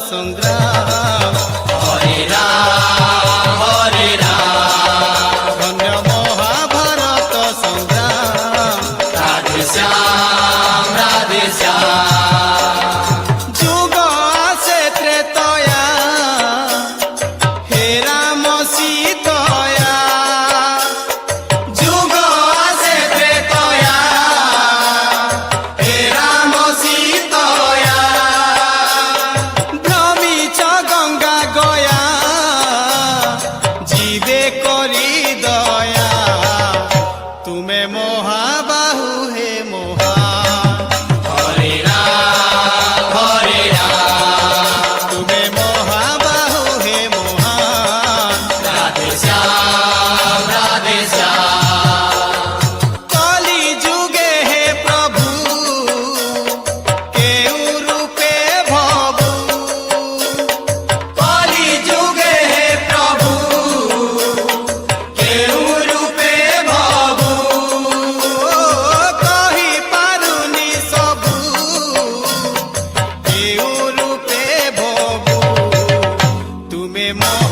ସଂଗ୍ରାମ ହରେ ରାମ ଧନ୍ୟ ମହାଭାରତ ସଂଗ୍ରାମ ରାଧେ ଶ୍ୟାମ ଯୁଗ ଆସେ ତ୍ରେତୟା ହେ ରାମ ସୀତୟା ଯୁଗ ଆସେ ତ୍ରେତୟା ହେ ରାମ ସୀତୟା ভ্রমিছ গঙ্গা গয়া জীবে করি দয়া তুমে মহাবাহু হে মহা হরে রাম তুমে মহাবাহু হে মহা রাধে শ্যাম কলি যুগে হে প্রভু কেউ রূপে ভবু কলি যুগে হে প্রভু কেউ রূপে ভবু কহি পারুনি সবু কেউ রূপে ভবু তুমে মহা